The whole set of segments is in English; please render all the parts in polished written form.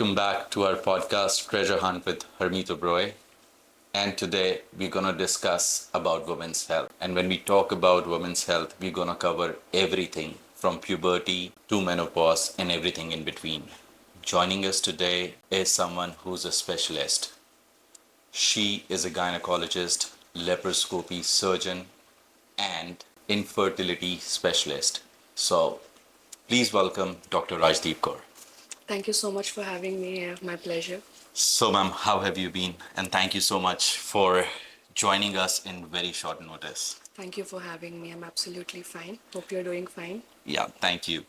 welcome back to our podcast Treasure Hunt with Harmeet Obroy. And today we're going to discuss about women's health. And when we talk about women's health, we're going to cover everything from puberty to menopause and everything in between. Joining us today is someone who's a specialist. She is a gynecologist, laparoscopy surgeon, and infertility specialist. So please welcome Dr. Rajdeep Kaur. Thank you so much for having me. My pleasure. So, ma'am, how have you been? And thank you so much for joining us in very short notice. Thank you for having me. I'm absolutely fine. Hope you're doing fine. Yeah, thank you.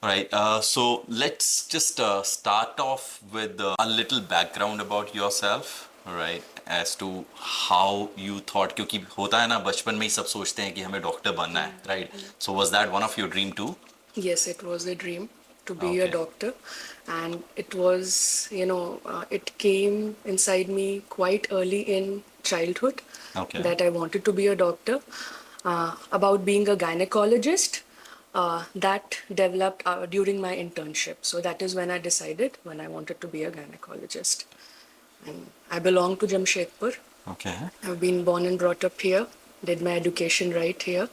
All right, so let's just start off with a little background about yourself, all right, as to how you thought, क्योंकि होता है ना बचपन में ही सब सोचते हैं कि हमें डॉक्टर बनना है, right? So was that one of your dream too? Yes, it was a dream to be a Okay. doctor, and it was, it came inside me quite early in childhood Okay. that I wanted to be a doctor. About being a gynecologist, that developed during my internship. So that is when I decided when I wanted to be a gynecologist. And I belong to Jamshedpur. Okay. I've been born and brought up here, did my education right here,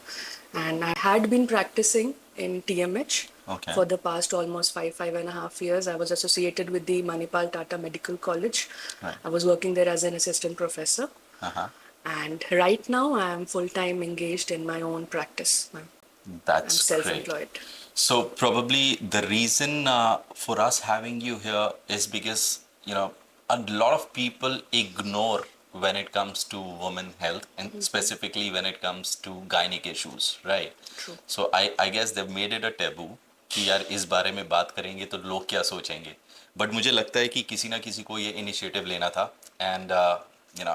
and I had been practicing in TMH Okay. for the past almost 5.5 years. I was associated with the Manipal Tata Medical College. Right. I was working there as an assistant professor. Uh-huh. And right now I am full-time engaged in my own practice. I'm That's great. self-employed. So probably the reason for us having you here is because a lot of people ignore when it comes to women health and specifically when it comes to gynec issues, right? True. So I guess they've made it a taboo कि यार इस बारे में बात करेंगे तो लोग क्या सोचेंगे, बट मुझे लगता है कि किसी ना किसी को ये इनिशिएटिव लेना था and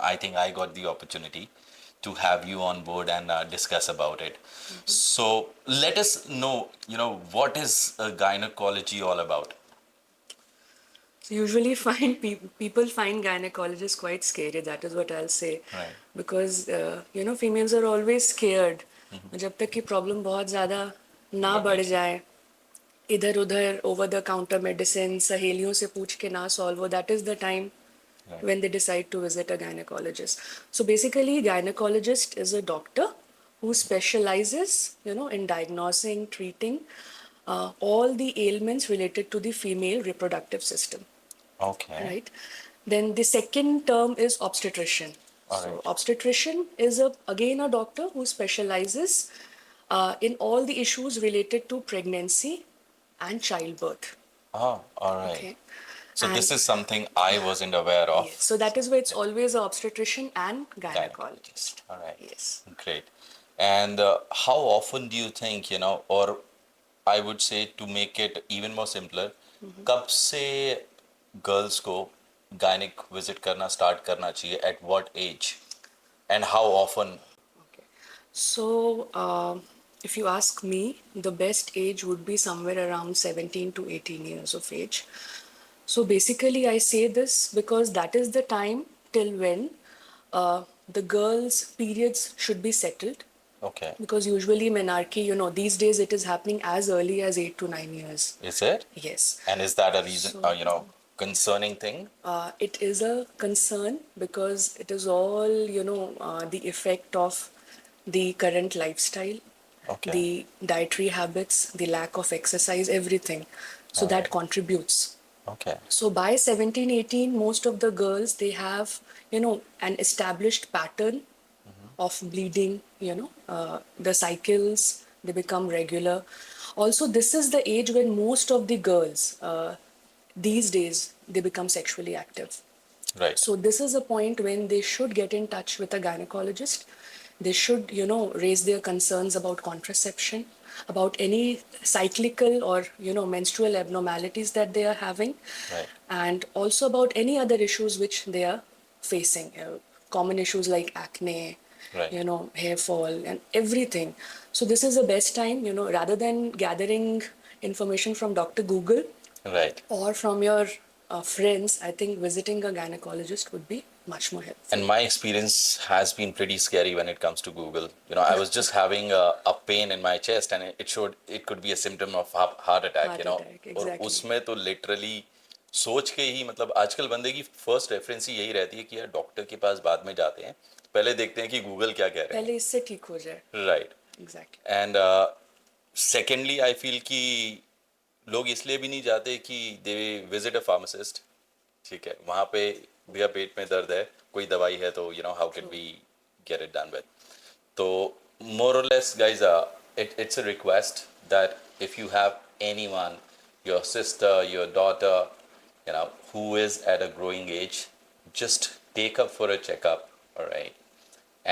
I think I got the opportunity to have you on board and discuss about it. So let us know, what is gynecology all about? So usually find people find gynecologists quite scary. That is what I'll say. Right. Because females are always scared. जब तक कि problem बहुत ज़्यादा ना बढ़ जाए, इधर उधर ओवर द काउंटर मेडिसिन सहेलियों से पूछ के ना सॉल्व हो, that is the time when they decide to visit a gynecologist. So basically, gynecologist is a doctor who specializes, in diagnosing, treating all the ailments related to the female reproductive system. Okay. Right. Then the second term is obstetrician. All So right. obstetrician is again a doctor who specializes in all the issues related to pregnancy and childbirth. Oh, all right. Okay. So this And- is something I wasn't aware of. Yes. So that is why it's always an obstetrician and gynecologist. All right. Yes. Great. And how often do you think, or I would say to make it even more simpler, कब से girls को gynec visit करना start करना चाहिए, at what age and how often? Okay. So if you ask me, the best age would be somewhere around 17 to 18 years of age. So basically, I say this because that is the time till when the girls' periods should be settled. Okay. Because usually menarche, these days it is happening as early as 8 to 9 years. Is it? Yes. And is that a reason, So- concerning thing? It is a concern because it is all, the effect of the current lifestyle, Okay. the dietary habits, the lack of exercise, everything. So that contributes. Okay. So by 17, 18, most of the girls, they have, an established pattern of bleeding, the cycles, they become regular. Also, this is the age when most of the girls, these days, they become sexually active. Right. So this is a point when they should get in touch with a gynecologist. They should, raise their concerns about contraception, about any cyclical or, menstrual abnormalities that they are having. Right. And also about any other issues which they are facing. Common issues like acne, Right. hair fall and everything. So this is the best time, rather than gathering information from Dr. Google Right. or from your friends, I think visiting a gynecologist would be much more helpful. And my experience has been pretty scary when it comes to Google. I was just having a pain in my chest and it showed it could be a symptom of heart attack, Heart attack, exactly. और उसमें तो literally सोच के ही मतलब आजकल बंदे की first reference ही यही रहती है कि यार डॉक्टर के पास बाद में जाते हैं, पहले देखते हैं कि गूगल क्या कह रहे पहले इससे ठीक हो जाए। हैं, right. Exactly. And secondly I feel कि लोग इसलिए भी नहीं जाते कि दे विजिट अ फार्मासिस्ट, ठीक है, वहाँ पे भैया पेट में दर्द है, कोई दवाई है, तो how can we get it done with. तो more or less guys, it's a request that if you have anyone, your sister, your daughter, who is at a growing age, just take up for a checkup, all right?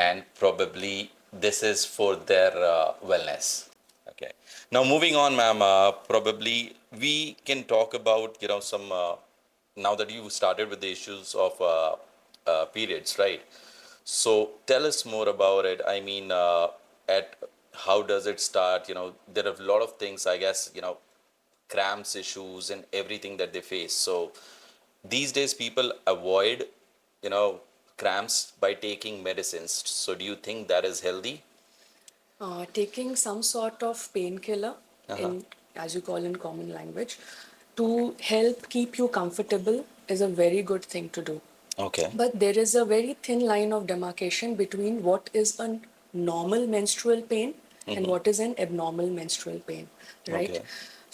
And probably this is for their wellness. Okay, now moving on, ma'am, probably we can talk about some now that you started with the issues of periods, right? So tell us more about it. I mean, at how does it start? There are a lot of things, I guess, cramps issues and everything that they face. So these days people avoid, you know, cramps by taking medicines. So do you think that is healthy? Taking some sort of painkiller, Uh-huh. in as you call in common language, to help keep you comfortable is a very good thing to do. Okay. But there is a very thin line of demarcation between what is a normal menstrual pain and what is an abnormal menstrual pain, right? Okay.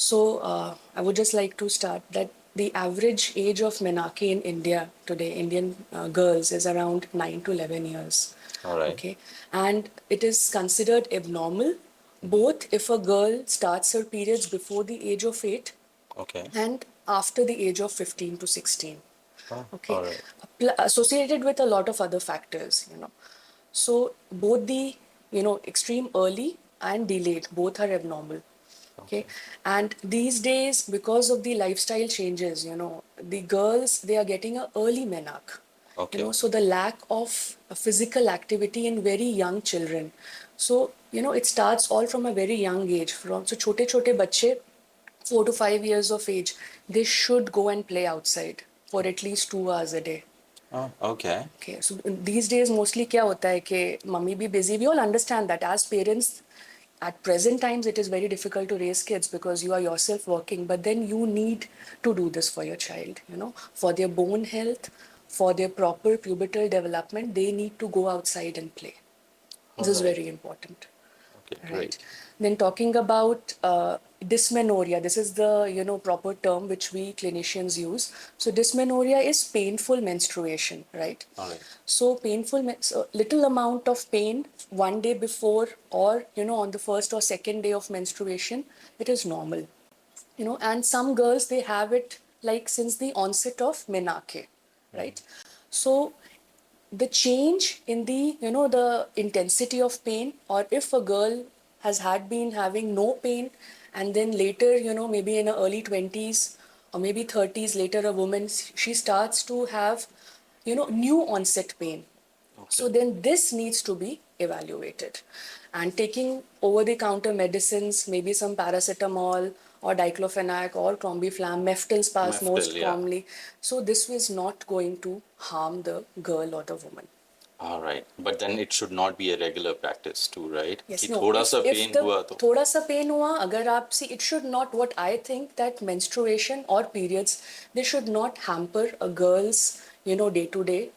So I would just like to start that the average age of menarche in India today, Indian girls, is around 9 to 11 years. All right. Okay, and it is considered abnormal both if a girl starts her periods before the age of 8 Okay. and after the age of 15 to 16. Oh, Okay, all right. associated with a lot of other factors. So both the extreme early and delayed, both are abnormal. Okay, Okay. and these days, because of the lifestyle changes, the girls, they are getting a early menarche. Okay. So the lack of physical activity in very young children. So it starts all from a very young age. From so chote bachche, 4 to 5 years of age, they should go and play outside for at least 2 hours a day. Oh, okay. Okay, so these days mostly क्या होता है कि mummy भी busy. We all understand that as parents, at present times it is very difficult to raise kids because you are yourself working. But then you need to do this for your child. For their bone health, for their proper pubertal development, they need to go outside and play. This All is right. very important. Okay, Right. great. Then talking about dysmenorrhea, this is the proper term which we clinicians use. So dysmenorrhea is painful menstruation, right? All right. So so little amount of pain one day before or on the first or second day of menstruation, it is normal. And some girls, they have it like since the onset of menarche, right? So the change in the intensity of pain, or if a girl has had been having no pain and then later maybe in her early 20s or maybe 30s, later a woman, she starts to have new onset pain. So Okay. then this needs to be evaluated. And taking over the counter medicines, maybe some paracetamol or diclofenac or Combiflam, Meftil spas Meftil, most yeah. commonly. So this is not going to harm the girl or the woman. All right. But then it should not be a regular practice too, right? Yes, कि no. थोड़ा सा If pen the हुआ तो thoda sa pain hua, agar aap see, it should not. What I think that menstruation or periods, they should not hamper a girl's day to day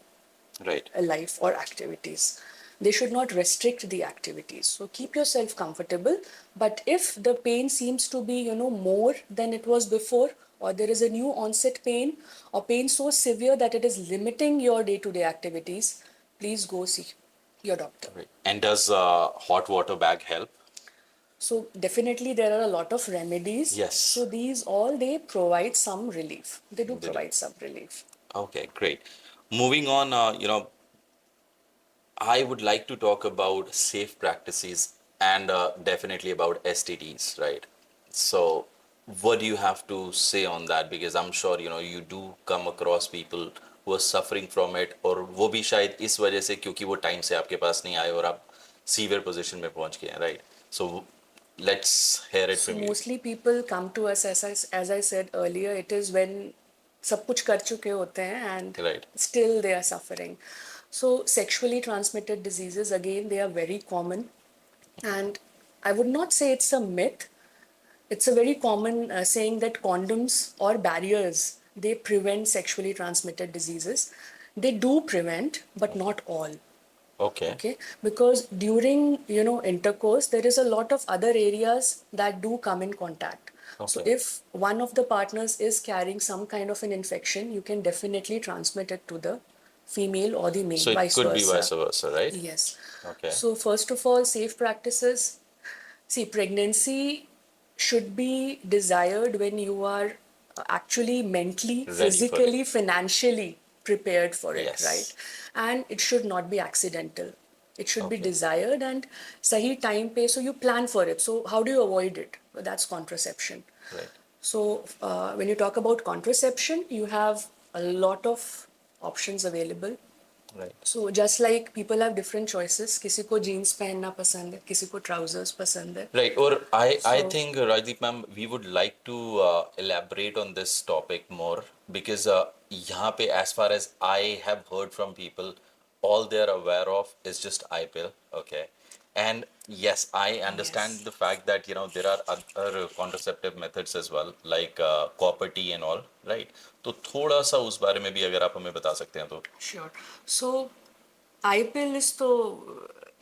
right. life or activities. They should not restrict the activities. So keep yourself comfortable. But if the pain seems to be, more than it was before, or there is a new onset pain, or pain so severe that it is limiting your day to day activities, please go see your doctor. Right. And does hot water bag help? So definitely there are a lot of remedies. So Yes. these all, they provide some relief. They do Did it? provide some relief. Okay, great. Moving on, I would like to talk about safe practices and definitely about STDs, right? So, what do you have to say on that? Because I'm sure you do come across people who are suffering from it, और वो भी शायद इस वजह से क्योंकि वो time से आपके पास नहीं आए और आप सीवियर पोजीशन में पहुंच गए हैं, right? So, let's hear it So from you. mostly people come to us, as I said earlier, it is when सब कुछ कर चुके होते हैं and Right. still they are suffering. So sexually transmitted diseases, again, they are very common, and I would not say it's a myth. It's a very common saying that condoms or barriers they prevent sexually transmitted diseases. They do prevent, but not all. Okay. Okay, because during intercourse there is a lot of other areas that do come in contact. So Okay. if one of the partners is carrying some kind of an infection, you can definitely transmit it to the female or the male, So it vice could be vice versa. versa, right? Yes. Okay. So first of all, safe practices. See, pregnancy should be desired when you are actually mentally, Ready for it. physically, financially prepared for it, right? Yes. And it should not be accidental. It should be Okay. desired and sahi time pe, so you plan for it. So how do you avoid it? Well, that's contraception. Right. So when you talk about contraception, you have a lot of options available. Right. So just like people have different choices, किसी को jeans पहनना पसंद है, किसी को trousers पसंद है. Right. Or I So think, Rajdeep ma'am, we would like to elaborate on this topic more because यहाँ पे, as far as I have heard from people, all they're aware of is just IPIL. Okay. And yes, I understand yes. the fact that, there are other contraceptive methods as well, like copper T and all, right? तो थोड़ा सा उस बारे में भी अगर आप हमें बता सकते हैं तो. Sure. So IPL is तो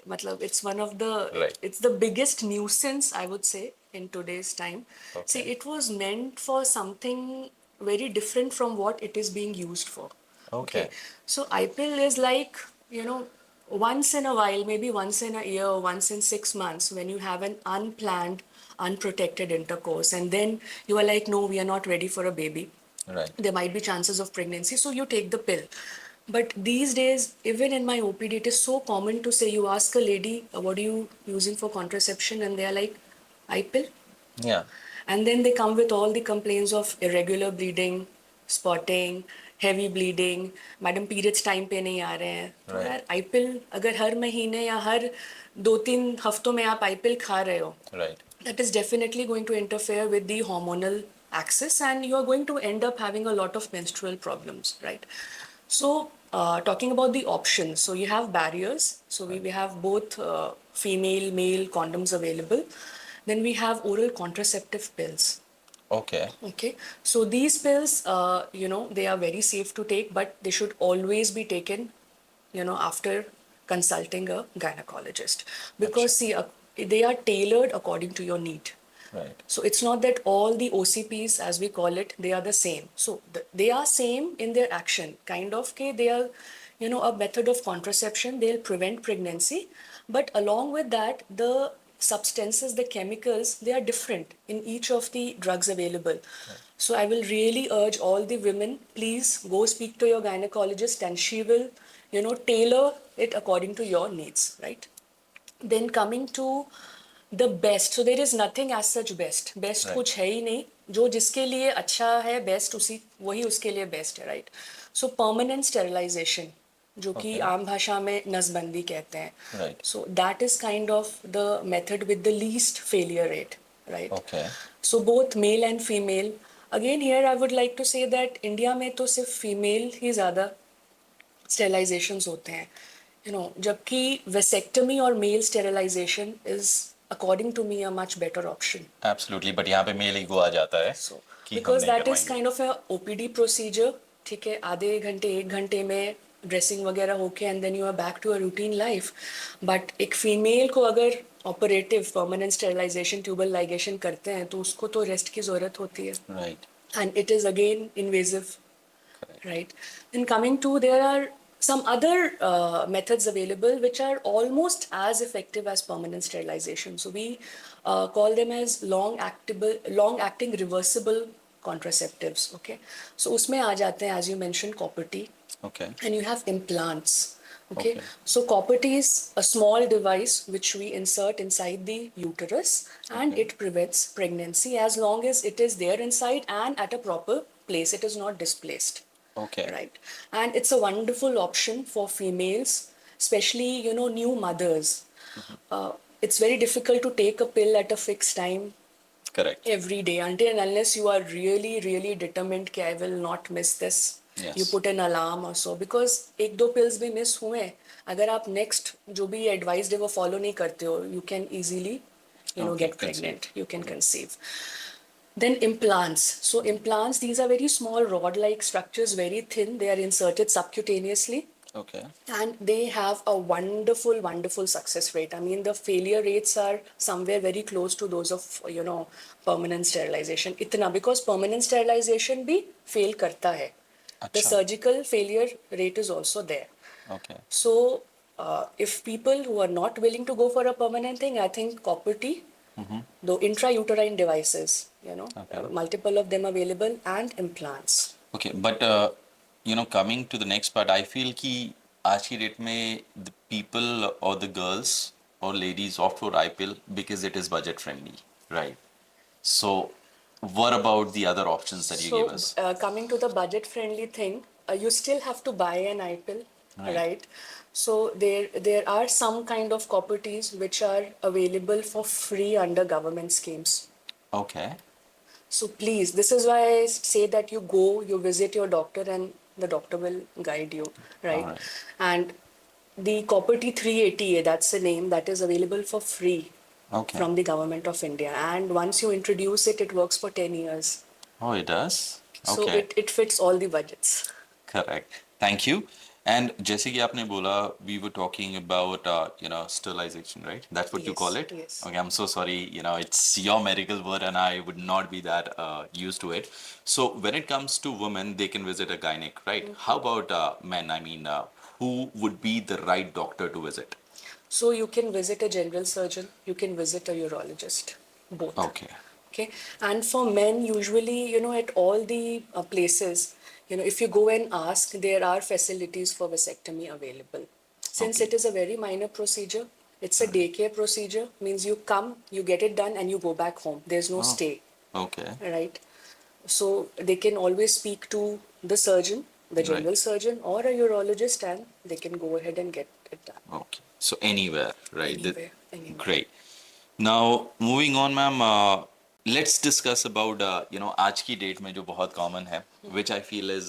मतलब Right. it's the biggest nuisance I would say in today's time. See, Okay. it was meant for something very different from what it is being used for. Okay. Okay. So IPL is like, once in a while, maybe once in a year, once in 6 months, when you have an unplanned, unprotected intercourse, and then you are like, no, we are not ready for a baby. Right. There might be chances of pregnancy, so you take the pill. But these days, even in my OPD, it is so common to say, you ask a lady, what are you using for contraception? And they are like, I pill. Yeah. And then they come with all the complaints of irregular bleeding, spotting, heavy bleeding, madam periods time पे नहीं आ रहे हैं. तो Right. यार आईपिल अगर हर महीने या हर 2-3 हफ्तों में आप आईपिल खा रहे हो, Right. that is definitely going to interfere with the hormonal axis and you are going to end up having a lot of menstrual problems, right? So talking about the options, so you have barriers. So we have both female, male condoms available. Then we have oral contraceptive pills. Okay. Okay, so these pills, they are very safe to take, but they should always be taken, after consulting a gynecologist. Acha. Because, see, they are tailored according to your need. Right. So it's not that all the OCPs, as we call it, they are the same. So they are same in their action. Kind of, okay, they are, a method of contraception. They'll prevent pregnancy. But along with that, the substances, the chemicals, they are different in each of the drugs available. So I will really urge all the women, please go speak to your gynecologist and she will, tailor it according to your needs, right? Then coming to the best, so there is nothing as such best Right. कुछ है ही नहीं, जो जिसके लिए अच्छा है best उसी वही उसके लिए बेस्ट है, राइट? सो परमानेंट स्टेरिलाइजेशन, जो कि Okay. आम भाषा में नसबंदी कहते हैं. Right. So that is kind of the method with the least failure rate, right? Okay. So both male and female. Again here I would like to say that India में तो सिर्फ female ही ज़्यादा sterilizations होते हैं, जबकि vasectomy और male sterilization is according to me a much better option. Absolutely. But यहाँ पे मेल ईगो आ जाता है So कि हम because नहीं that is करवाएंगे. kind of a OPD procedure, ठीक है, आधे घंटे 1 घंटे में ड्रेसिंग वगैरह होके and then you are back to a routine life. But एक फीमेल को अगर operative permanent sterilization tubal ligation करते हैं तो उसको तो रेस्ट की ज़रूरत होती है. Right. And it is again invasive, Correct. right? Then coming to, there are some other methods available which are almost as effective as permanent sterilization. So we call them as long acting reversible contraceptives. Okay, so उसमें आ जाते हैं, as you mentioned, copper T, Okay. and you have implants. Okay, Okay. so copper T is a small device which we insert inside the uterus and Okay. it prevents pregnancy as long as it is there inside and at a proper place. It is not displaced. Okay. Right. And it's a wonderful option for females, especially, new mothers. It's very difficult to take a pill at a fixed time Correct. every day until and unless you are really, really determined that I will not miss this. Yes. You put an alarm or so, because एक दो pills भी miss हुए, अगर आप next जो भी advice है वो follow नहीं करते हो, you can easily, Okay, get conceive. pregnant. You can conceive. Then implants. So implants, these are very small rod-like structures, very thin. They are inserted subcutaneously. Okay. And they have a wonderful, wonderful success rate. I mean, the failure rates are somewhere very close to those of, permanent sterilization. Itna, because permanent sterilization bhi fail karta hai. The Acha. surgical failure rate is also there. Okay. So, if people who are not willing to go for a permanent thing, I think copper T, though intrauterine devices, Okay. multiple of them available, and implants. Okay, but coming to the next part, I feel कि आज की date में the people or the girls or ladies opt for IPL because it is budget friendly, right? So, what about the other options that you So, gave us? coming to the budget-friendly thing, you still have to buy an IPIL, Right. right? So there are some kind of properties which are available for free under government schemes. Okay. So please, this is why I say that you go, you visit your doctor, and the doctor will guide you, right? Alright. And the Property 380A, that's the name, that is available for free Okay. from the government of India. And once you introduce it, it works for 10 years. Oh, it does? So Okay. it fits all the budgets. Correct. Thank you. And जैसे कि आपने बोला, we were talking about sterilization, right? That's what you Yes, call it? yes. Okay, I'm so sorry. It's your medical word, and I would not be that used to it. So when it comes to women, they can visit a gynec, right? How about men? I mean, who would be the right doctor to visit? So you can visit a general surgeon, you can visit a urologist, both. Okay. Okay. And for men, usually, at all the places, if you go and ask, there are facilities for vasectomy available. Since Okay. it is a very minor procedure, it's a daycare procedure, means you come, you get it done, and you go back home. There's no stay, Okay. right? So they can always speak to the surgeon, the Right. general surgeon, or a urologist, and they can go ahead and get it done. Okay. So anywhere, right? Anywhere. Great. Now moving on, ma'am. Let's discuss about आज की date में जो बहुत common है, which I feel is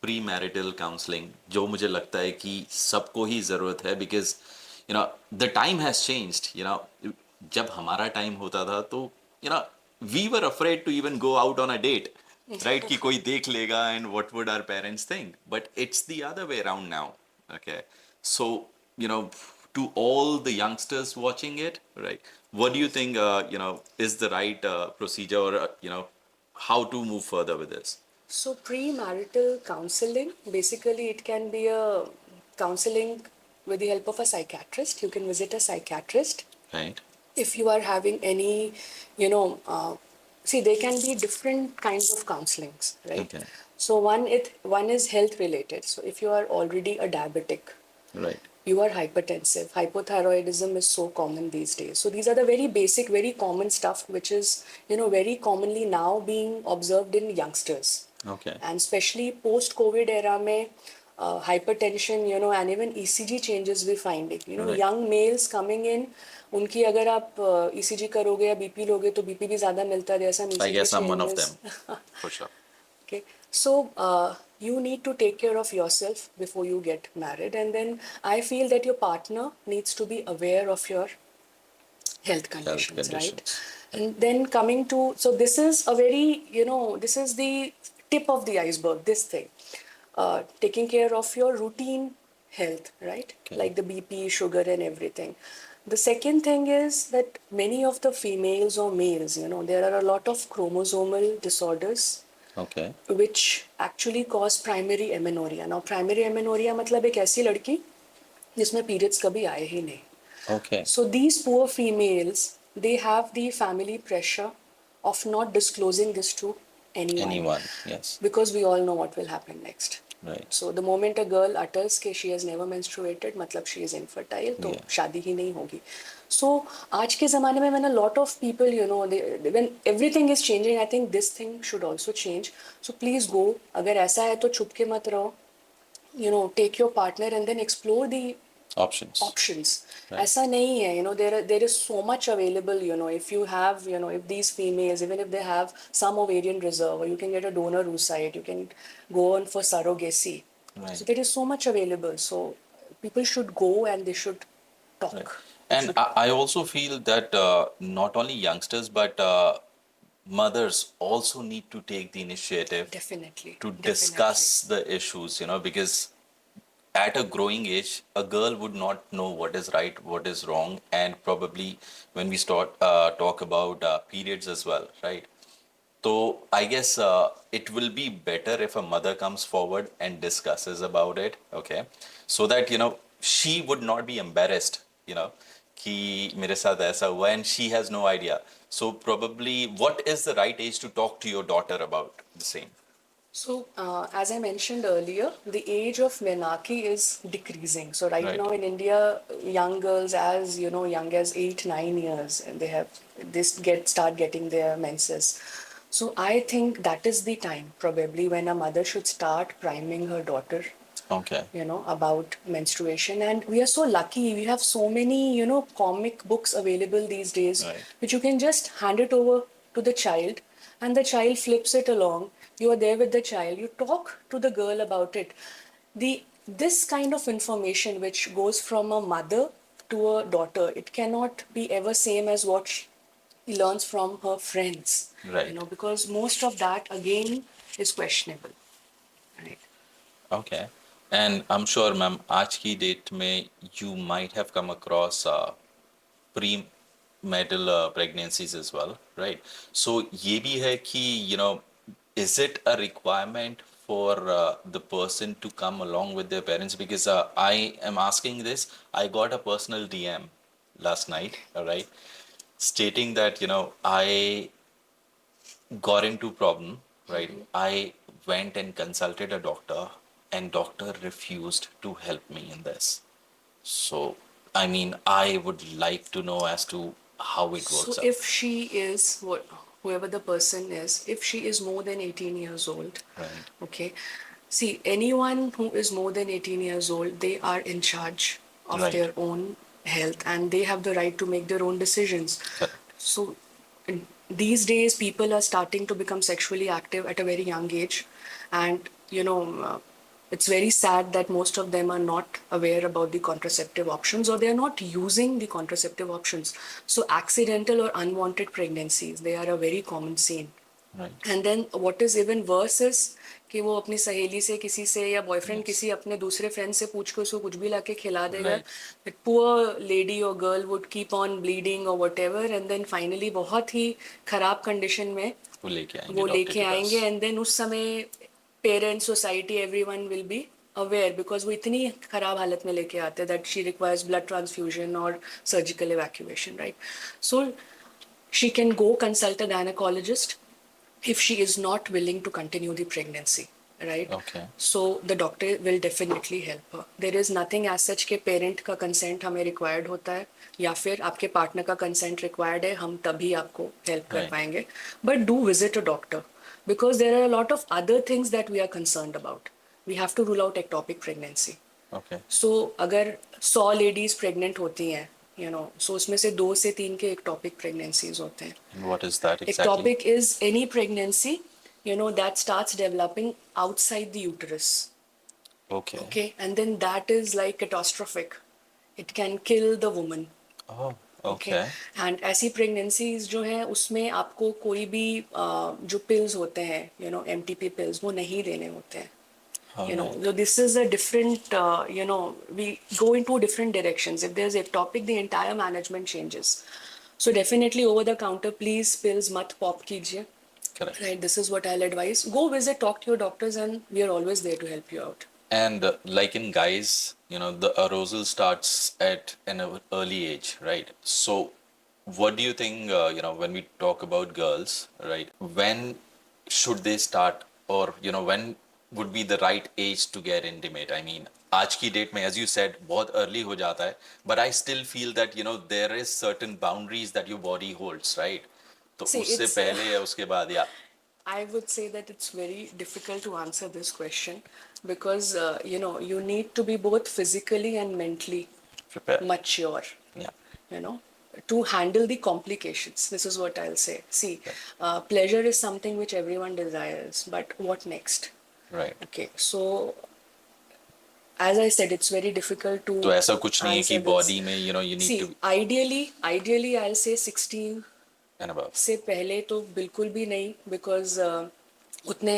premarital counseling, जो मुझे लगता है कि सबको ही जरूरत है because the time has changed. जब हमारा टाइम होता था तो we were afraid to even go out on a date, right? कि कोई देख लेगा and what would our parents think? But it's the other way around now. Okay, so to all the youngsters watching it, right? What do you think, is the right procedure, or how to move further with this? So premarital counseling, basically it can be a counseling with the help of a psychiatrist. You can visit a psychiatrist. Right. If you are having any, see, there can be different kinds of counselings, right? Okay. So one is health related. So if you are already a diabetic, Right. you are hypertensive, hypothyroidism is so common these days. So these are the very basic, very common stuff which is very commonly now being observed in youngsters. Okay. And especially post COVID era mein, hypertension, and even ECG changes we finding. Right. Young males coming in, उनकी अगर आप ECG करोगे या BP लोगे तो BP भी ज़्यादा मिलता है. There are some I ECG guess I'm one of changes. them, for sure. Okay, so you need to take care of yourself before you get married, and then I feel that your partner needs to be aware of your health conditions, right? conditions. And then coming to, so this is a very, this is the tip of the iceberg, this thing. Taking care of your routine health, right? Okay. Like the BP, sugar, and everything. The second thing is that many of the females or males, there are a lot of chromosomal disorders Okay. which actually cause primary amenorrhea. Now, primary amenorrhea मतलब एक ऐसी लड़की जिसमें periods कभी आए ही नहीं. Okay. So these poor females, they have the family pressure of not disclosing this to anyone. Yes. Because we all know what will happen next. Right. So the moment a girl utters कि she has never menstruated, मतलब she is infertile, तो Yeah. शादी ही नहीं होगी. So आज के ज़माने में when a lot of people, when everything is changing, I think this thing should also change. So please go. अगर ऐसा है तो छुप के मत रहो. Take your partner and then explore the Options. Right. ऐसा नहीं है, there is so much available, if you have, if these females, even if they have some ovarian reserve, or you can get a donor oocyte, you can go on for surrogacy. Right. So there is so much available. So people should go and they should talk. Right. And I also feel that not only youngsters, but mothers also need to take the initiative Definitely, to definitely. discuss the issues, because at a growing age, a girl would not know what is right, what is wrong, and probably when we start talk about periods as well, right? So I guess it will be better if a mother comes forward and discusses about it, okay? So that she would not be embarrassed, कि मेरे साथ ऐसा हुआ and she has no idea. So probably what is the right age to talk to your daughter about the same? So, as I mentioned earlier, the age of menarche is decreasing. So, right Right. now in India, young girls, as you know, young as 8, 9 years, and they have this start getting their menses. So, I think that is the time probably when a mother should start priming her daughter, Okay. about menstruation. And we are so lucky. We have so many, comic books available these days, Right. which you can just hand it over to the child and the child flips it along. You are there with the child. You talk to the girl about it. This kind of information which goes from a mother to a daughter, it cannot be ever same as what she learns from her friends, Right. because most of that again is questionable, right? Okay. And I'm sure, ma'am, आज की date में you might have come across prenatal pregnancies as well, right? So ये भी है कि, is it a requirement for the person to come along with their parents? Because I am asking this, I got a personal DM last night, all right, stating that, I got into problem, right? I went and consulted a doctor and doctor refused to help me in this. So, I mean, I would like to know as to how it So works out. if she is whoever the person is, if she is more than 18 years old, Right. okay. See, anyone who is more than 18 years old, they are in charge of Right. their own health and they have the right to make their own decisions. Correct. So these days, people are starting to become sexually active at a very young age, and it's very sad that most of them are not aware about the contraceptive options or they are not using the contraceptive options. So accidental or unwanted pregnancies, they are a very common scene. Right. And then what is even worse is कि वो अपनी सहेली से किसी से या boyfriend Yes. किसी अपने दूसरे फ्रेंड से पूछ के उसको कुछ भी लाके खिला देगा. Right. दैट पुअर लेडी और girl would keep on bleeding और whatever and then finally बहुत ही खराब कंडीशन में वो लेके आएंगे वो डॉक्टर लेके के पास. आएंगे. एंड देन उस समय parents, society, everyone will be aware because वो इतनी खराब हालत में लेके आते हैं that she requires blood transfusion और surgical evacuation, right? So she can go consult a gynecologist if she is not willing to continue the pregnancy, right? Okay. So the doctor will definitely help her. There is nothing as such के parent का consent हमें required होता है या फिर आपके partner का consent required है, हम तभी आपको help कर Right. पाएंगे. But do visit a doctor because there are a lot of other things that we are concerned about. We have to rule out ectopic pregnancy. Okay. सो अगर 100 ladies pregnant होती हैं, सो उसमें से 2 से 3 के एक्टॉपिक प्रेगनेंसीज होते हैं. And what is that exactly? Ectopic is any pregnancy, that starts developing outside the uterus. Okay. Okay, and then that is like catastrophic. It can kill the woman. Oh, okay. okay. And ऐसी pregnancies जो हैं उसमें आपको कोई भी जो pills होते हैं, एमटीपी पिल्स, वो नहीं देने होते हैं. All right. So this is a different, we go into different directions. If there's ectopic, the entire management changes. So definitely over the counter, please pills mat pop kijiye. Correct. Right, this is what I'll advise. Go visit, talk to your doctors, and we are always there to help you out. And like in guys, the arousal starts at an early age, right? So, what do you think, when we talk about girls, right? When should they start, or, when would be the right age to get intimate? I mean, आज की date में, as you said, बहुत early हो जाता है, but I still feel that, there is certain boundaries that your body holds, right? तो See, उससे it's पहले या उसके बाद, या I would say that it's very difficult to answer this question because you need to be both physically and mentally prepare. mature, Yeah. you know, to handle the complications. This is what I'll say. See, pleasure is something which everyone desires, but what next? Right. Okay, so as I said, it's very difficult to तो ऐसा कुछ नहीं है answer कि this. body में, you need See, to. ideally, I'll say 16 and above. से पहले तो बिल्कुल भी नहीं, बिकॉज उतने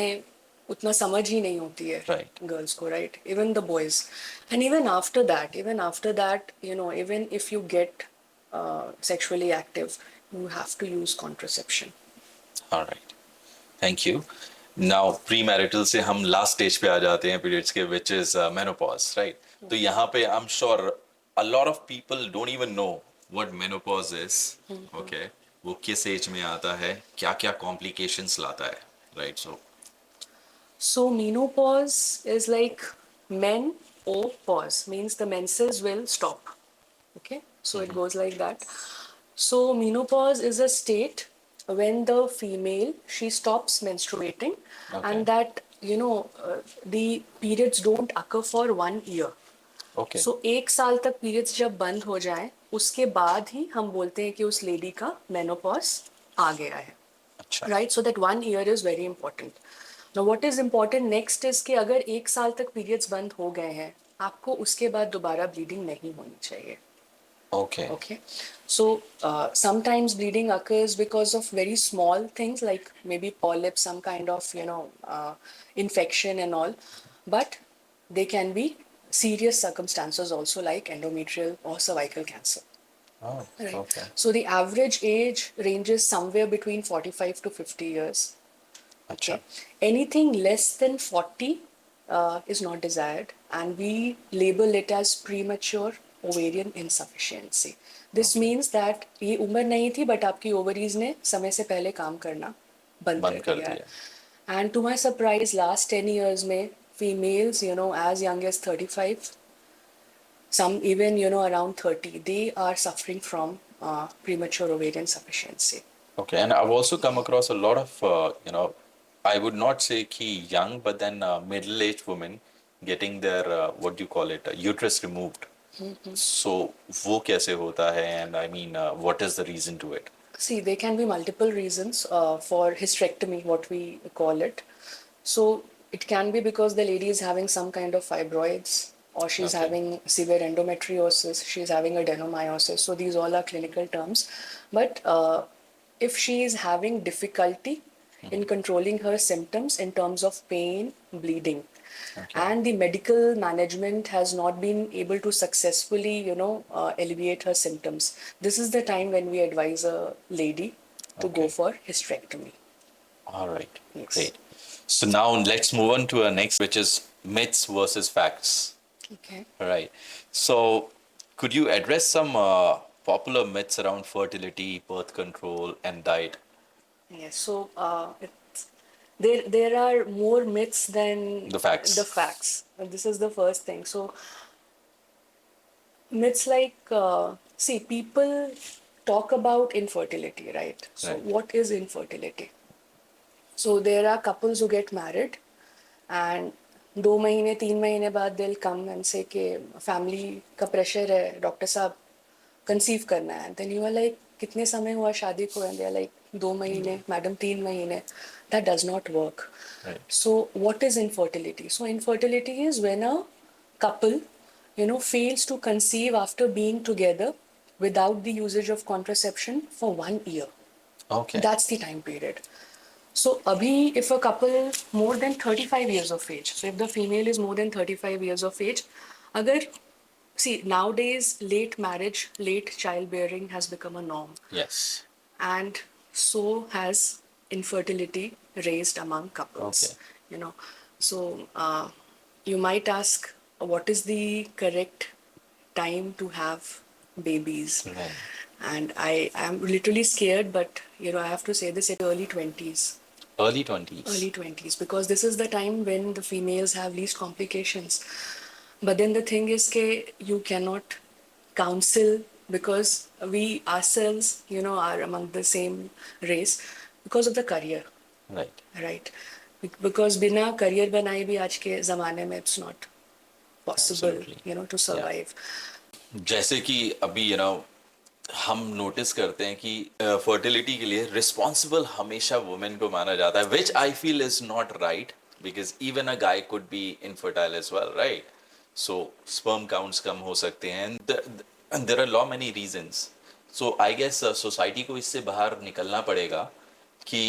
उतना समझ ही नहीं होती है Right. गर्ल्स को, right? Even the boys, and even after that, you know, even if you get sexually active, you have to use contraception. All right. Thank you. Now premarital से हम last stage पे आ जाते हैं periods के, which is menopause, right? तो यहाँ पे I'm sure a lot of people don't even know what menopause is. Okay. वो किस age में आता है, क्या क्या complications लाता है, right? So menopause is like men-o-pause, means the menses will stop. Okay, so it goes like that. So menopause is a state when the female, she stops menstruating, Okay. and that, you know, the periods don't occur for 1 year. Okay. So 1 साल तक periods जब बंद हो जाए, उसके बाद ही हम बोलते हैं कि उस lady का menopause आ गया है. अच्छा. Right, so that 1 year is very important. Now what is important next is कि अगर 1 साल तक periods बंद हो गए हैं, आपको उसके बाद दोबारा bleeding नहीं होनी चाहिए. Okay. Okay, so sometimes bleeding occurs because of very small things like maybe polyps, some kind of, you know, infection and all, but they can be serious circumstances also, like endometrial or cervical cancer. Oh, Right. okay. So the average age ranges somewhere between 45 to 50 years. अच्छा. Okay. Anything less than 40 is not desired, and we label it as premature ovarian insufficiency. This means that ये उम्र नहीं थी, but आपकी ovaries ने समय से पहले काम करना बंद बंद कर दिया है. दिया. And to my surprise, last 10 years में females, you know, as young as 35, some even, you know, around 30, they are suffering from premature ovarian insufficiency. Okay, and I've also come across a lot of, I would not say key young, but then middle-aged women getting their, what do you call it, uterus removed. So, वो कैसे होता है, and I mean, what is the reason to it? See, there can be multiple reasons for hysterectomy, what we call it. So it can be because the lady is having some kind of fibroids, or she's Okay. having severe endometriosis, she's having adenomyosis. So these all are clinical terms. But if she is having difficulty in controlling her symptoms in terms of pain, bleeding, and the medical management has not been able to successfully, you know, alleviate her symptoms, this is the time when we advise a lady to go Okay. for hysterectomy. All right, Yes. great. So now let's move on to our next, which is myths versus facts. Okay. All right. So could you address some popular myths around fertility, birth control, and diet? Yes. So there are more myths than The facts. the facts. This is the first thing. So myths like, see, people talk about infertility, right? So Right. what is infertility? So there are couples who get married, and 2 महीने 3 महीने बाद they'll come and say कि family का pressure है, doctor साहब conceive करना है. Then you are like, कितने समय हुआ शादी को? And they are like, 2 महीने, मैडम 3 महीने. That does not work. Right. So what is infertility? So infertility is when a couple, you know, fails to conceive after being together without the usage of contraception for 1 year. Okay. That's the time period. So abhi, if a couple more than 35 years of age, so if the female is more than 35 years of age, agar, see, nowadays late marriage, late childbearing has become a norm, Yes. and so has infertility raised among couples. Okay. You know, so you might ask, what is the correct time to have babies? Right. And I am literally scared, but you know, I have to say this, at early 20s. Early 20s. Early 20s, because this is the time when the females have least complications. But then the thing is that you cannot counsel, because we ourselves, you know, are among the same race, because of the career, Right. right? Because बिना career बनाए भी आज के ज़माने में it's not possible, Absolutely. you know, to survive. जैसे कि अभी हम नोटिस करते हैं कि फर्टिलिटी के लिए रिस्पॉन्सिबल हमेशा वुमेन को माना जाता है, which I feel is not right, because even a guy could be infertile as well, right? So sperm counts कम हो सकते हैं, there are lot many reasons, so I guess society को इससे बाहर निकलना पड़ेगा कि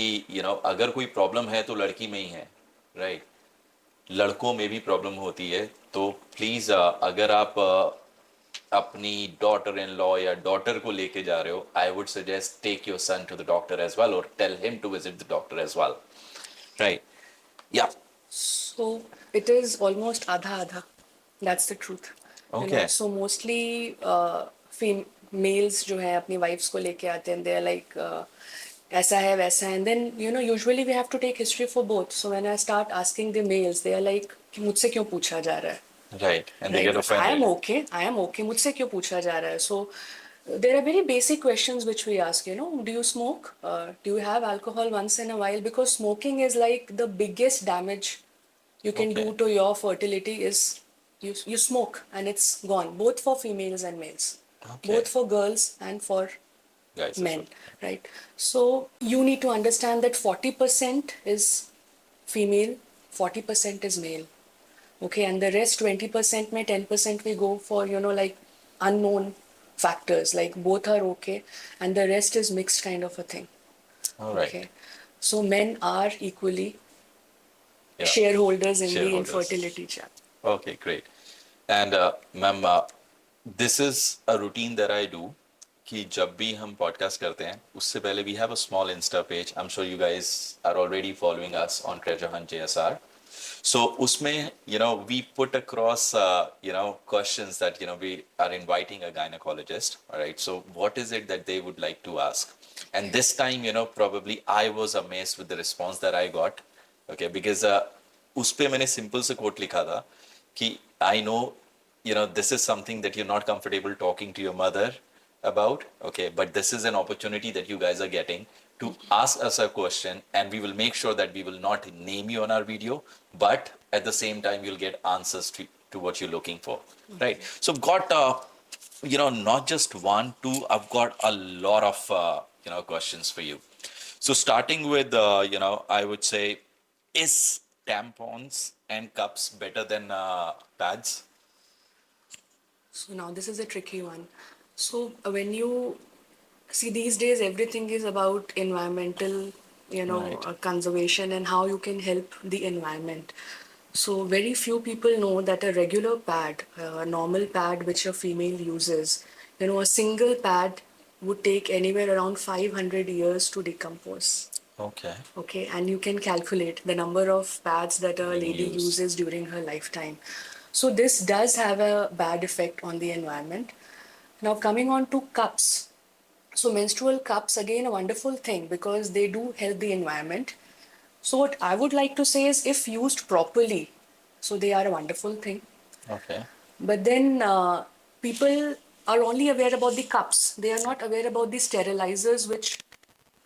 अगर कोई प्रॉब्लम है तो लड़की में ही है, राइट? लड़कों में भी प्रॉब्लम होती है, तो प्लीज अगर आप अपनी डॉटर इन लॉ या डॉटर को लेके जा रहे हो, I would suggest take your son to the doctor as well और tell him to visit the doctor as well, right? या So it is almost आधा आधा. That's the truth. You know, okay, so mostly males जो है अपनी wives को लेके आते हैं, they're like ऐसा है वैसा है, and then you know usually we have to take history for both. So when I start asking the males, they are like कि मुझसे क्यों पूछा जा रहा है? Right, and they Right. Get I am offended. okay. I am okay. मुझसे क्यों पूछा जा रहा है? So there are very basic questions which we ask. You know, do you smoke? Do you have alcohol once in a while? Because smoking is like the biggest damage you can do Okay, to your fertility is you smoke and it's gone. Both for females and males. okay, Both for girls and for guys as men. well. Right. So you need to understand that 40% is female, 40% is male. Okay, and the rest 20% may 10% we go for, you know, like unknown factors, like both are okay, and the rest is mixed kind of a thing. All right. Okay, so men are equally Yeah, shareholders in the shareholders. infertility chat. Okay, great. And ma'am, this is a routine that I do कि जब भी हम podcast करते हैं उससे पहले we have a small insta page. I am sure you guys are already following us on treasure hunt JSR. So उसमें we put across questions that we are inviting a gynecologist. All right. So what is it that they would like to ask? And this time probably I was amazed with the response that I got. Okay, because उस पे मैंने simple से coat लिखा था कि I know this is something that you're not comfortable talking to your mother about. Okay, but this is an opportunity that you guys are getting to ask us a question, and we will make sure that we will not name you on our video, but at the same time you'll get answers to what you're looking for. Right? So I've got not just one, two, I've got a lot of questions for you. So starting with I would say, is tampons and cups better than pads? So now this is a tricky one. So when you see these days, everything is about environmental, Right. conservation and how you can help the environment. So very few people know that a regular pad, a normal pad which a female uses, a single pad would take anywhere around 500 years to decompose. Okay. Okay, and you can calculate the number of pads that a Being lady used. uses during her lifetime. So this does have a bad effect on the environment. Now coming on to cups. So menstrual cups, again, a wonderful thing because they do help the environment. So what I would like to say is if used properly, so they are a wonderful thing. Okay. But then people are only aware about the cups. They are not aware about the sterilizers which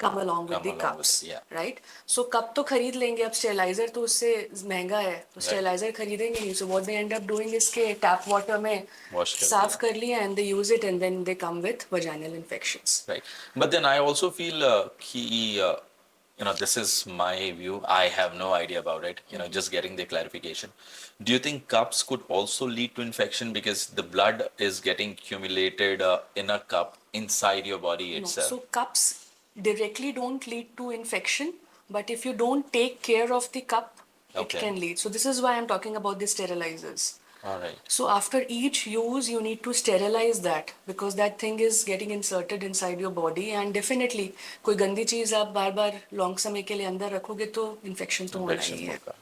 come along with Come the along with it. cups, Yeah. right? So cup तो खरीद लेंगे, अब sterilizer तो उससे महंगा है, तो Right. sterilizer खरीदेंगे नहीं. So what they end up doing is के tap water में Wash कर साफ दिया. कर लिया and they use it and then they come with vaginal infections. Right. But then I also feel this is my view. I have no idea about it. Just getting the clarification. Do you think cups could also lead to infection because the blood is getting accumulated in a cup inside your body No, itself? so cups directly don't lead to infection, but if you don't take care of the cup, it Okay. can lead. So this is why I'm talking about the sterilizers. All right. So after each use, you need to sterilize that because that thing is getting inserted inside your body and definitely कोई गंदी चीज आप बार बार long समय के लिए अंदर रखोगे तो इन्फेक्शन तो होना Infection ही है. होगा.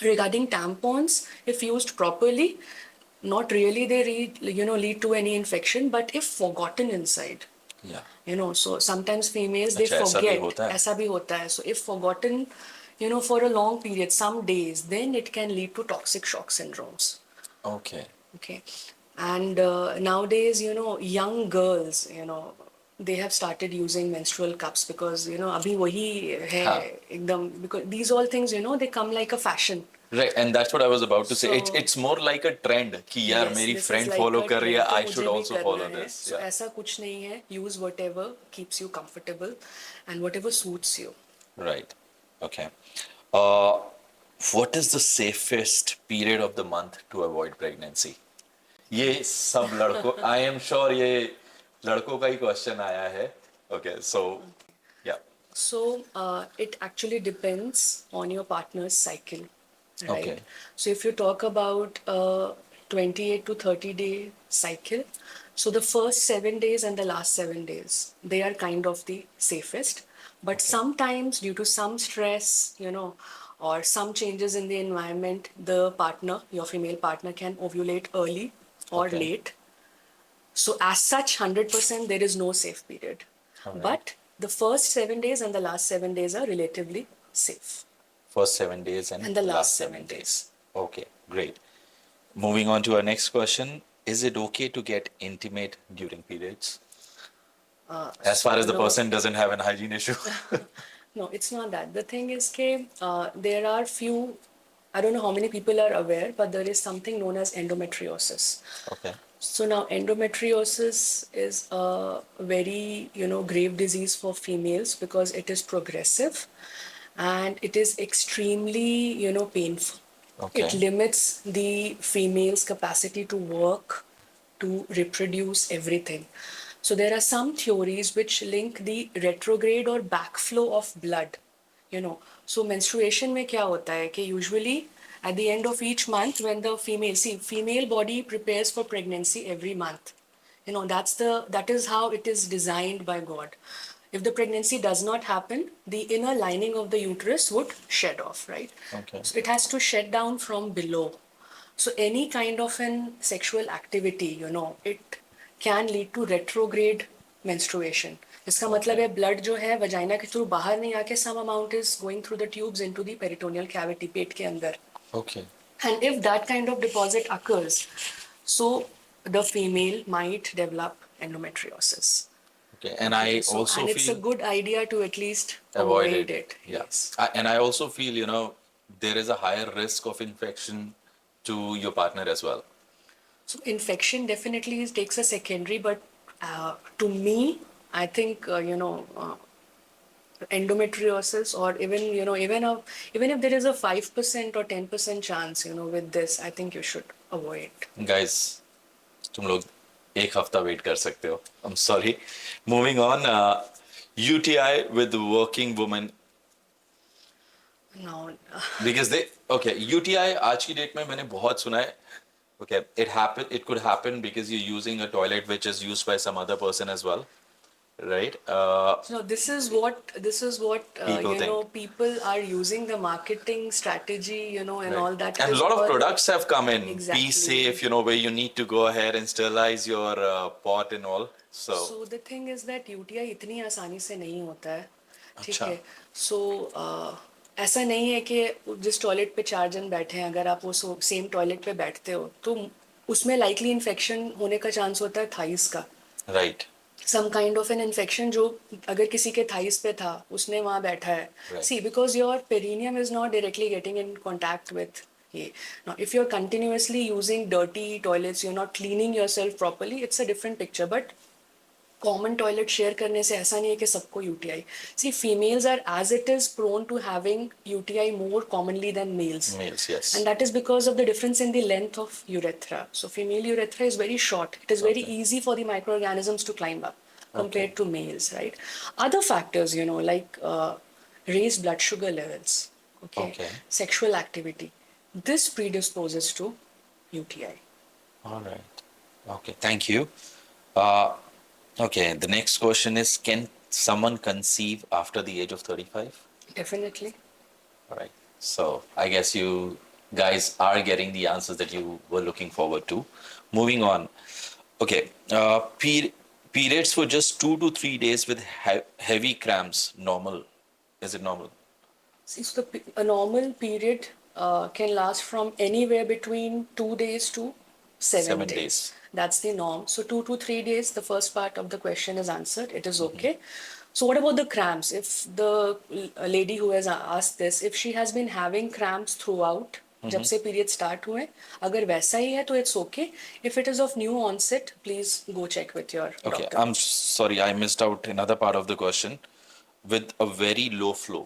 Regarding tampons, if used properly, not really they lead to any infection, but if forgotten inside, Yeah. so sometimes females they अच्छा ऐसा भी forget. होता है. ऐसा भी होता है. So if forgotten, for a long period, some days, then it can lead to toxic shock syndromes. Okay. Okay. And nowadays, young girls, they have started using menstrual cups because, अभी वही है हाँ. एकदम, because these all things, they come like a fashion. Right, and that's what I was about to say. So- It's more like a trend कि यार Yes, मेरी this is friend like follow a कर रही है, trend, तो I मुझे should भी also करना follow है. this. So Yeah. ऐसा कुछ नहीं है. Use whatever keeps you comfortable and whatever suits you. Right. Okay. Uh, what is the safest period of the month to avoid pregnancy? ये सब लड़कों, I am sure ये लड़कों का ही क्वेश्चन आया है. Okay, so yeah. So it actually depends on your partner's cycle, Okay. right? So if you talk about a 28 to 30-day cycle, so the first 7 days and the last 7 days, they are kind of the safest. But Okay. sometimes, due to some stress, or some changes in the environment, the partner, your female partner, can ovulate early or Okay. late. So, as such, 100% there is no safe period. All right. But the first 7 days and the last 7 days are relatively safe. First 7 days and And the last last seven 7 days. days. Okay, great. Moving on to our next question. Is it okay to get intimate during periods? As far as the No, person doesn't have an hygiene issue. no, it's not that. The thing is, there are few, I don't know how many people are aware, but there is something known as endometriosis. Okay. So now endometriosis is a very, grave disease for females because it is progressive and it is extremely, painful. It Okay. limits the female's capacity to work, to reproduce, everything. So there are some theories which link the retrograde or backflow of blood. So menstruation में क्या होता है कि usually at the end of each month when the female body prepares for pregnancy every month. That is how it is designed by God. If the pregnancy does not happen, the inner lining of the uterus would shed off, right? Okay. So it has to shed down from below. So any kind of an sexual activity, it can lead to retrograde menstruation. इसका मतलब Okay. है blood जो है vagina के through बाहर नहीं आके some amount is going through the tubes into the peritoneal cavity पेट के अंदर. Okay. And if that kind of deposit occurs, so the female might develop endometriosis. Okay. And Okay, I so also and it's a feel good idea to at least avoid avoid it. it. Yeah. Yes. And I also feel, there is a higher risk of infection to your partner as well. So infection definitely takes a secondary, but to me, I think endometriosis, or even even if there is a 5% or 10% chance, with this, I think you should avoid. Guys, तुम लोग एक हफ्ता wait कर सकते हो. I'm sorry. Moving on. UTI with working women. Now, Because they, okay, UTI आज की date में मैंने बहुत सुना है. Okay, it could happen because you're using a toilet which is used by some other person as well, right? so this is what People think. people are using the marketing strategy, and Right. all that. It And a is lot of all products have come in. Be exactly. safe, where you need to go ahead and sterilize your pot and all. So, So the thing is that UTI इतनी आसानी से नहीं होता है, ठीक अच्छा. है. So ऐसा नहीं है कि जिस टॉयलेट पे 4 जन बैठे हैं, अगर आप वो सेम टॉयलेट पे बैठते हो तो उसमें लाइकली इन्फेक्शन होने का चांस होता है थाइस का. Right. Some kind of an infection जो अगर किसी के थाइस पे था उसने वहाँ बैठा है. Right. See because your perineum is not directly getting in contact with ये. Now, if you're continuously using dirty toilets, you're not cleaning yourself properly, it's a different picture. But common toilet share करने से ऐसा नहीं है कि सबको UTI. See females are as it is prone to having UTI more commonly than males. Males, yes. And that is because of the difference in the length of urethra. So female urethra is very short. It is very Okay. easy for the microorganisms to climb up compared Okay. to males, right? Other factors, like raised blood sugar levels, Okay. sexual activity, this predisposes to UTI. All right. Okay. Thank you. Uh, okay. The next question is, can someone conceive after the age of 35? Definitely. All right. So I guess you guys are getting the answers that you were looking forward to. Moving on. Okay. Periods for just 2 to 3 days with heavy cramps. Normal. Is it normal? See, so a normal period can last from anywhere between 2 days to 7 7 days. days. That's the norm. So 2 to 3 days, the first part of the question is answered. It is okay. So what about the cramps? If the lady who has asked this, if she has been having cramps throughout, जब से period start हुए, अगर वैसा ही है तो it's okay. If it is of new onset, please go check with your Okay. Doctor. I'm sorry. I missed out another part of the question. With a very low flow.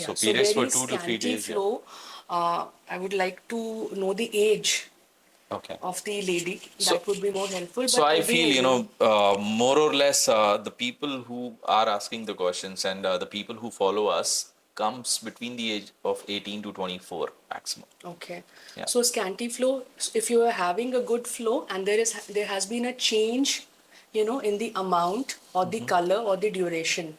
So periods for very 2 to 3 scanty days. Yeah. flow. I would like to know the age. Okay. of the lady. So, That would be more helpful. so But I feel, again, more or less, the people who are asking the questions and the people who follow us comes between the age of 18 to 24 maximum. okay. Yeah. So scanty flow, if you are having a good flow and there has been a change, in the amount or the color or the duration.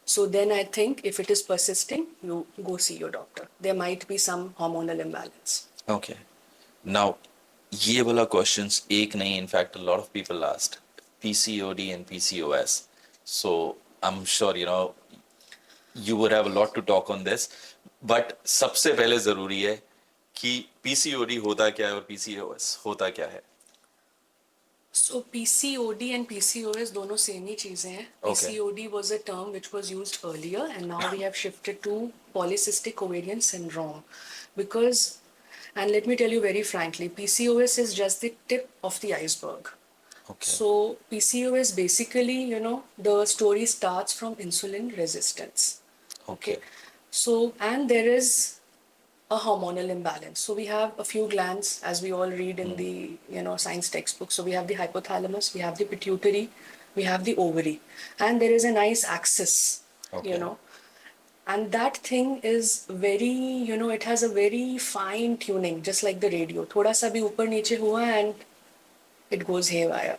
So then I think if it is persisting, you go see your doctor. There might be some hormonal imbalance. Okay. Now, ये वाला questions एक नहीं, in fact, a lot of people asked PCOD and PCOS. So I'm sure you would have a lot to talk on this. But सबसे पहले जरूरी है कि PCOD होता क्या है और PCOS होता क्या है. So PCOD and PCOS दोनों सेम ही चीजें हैं. Okay. PCOD was a term which was used earlier and now we have shifted to polycystic ovarian syndrome because, and let me tell you very frankly, PCOS is just the tip of the iceberg. Okay. So PCOS basically, the story starts from insulin resistance. Okay. So, and there is a hormonal imbalance. So we have a few glands, as we all read in the science textbook. So we have the hypothalamus, we have the pituitary, we have the ovary, and there is a nice axis, Okay. and that thing is very, it has a very fine tuning, just like the radio. थोड़ा सा भी ऊपर नीचे हुआ and it goes haywire,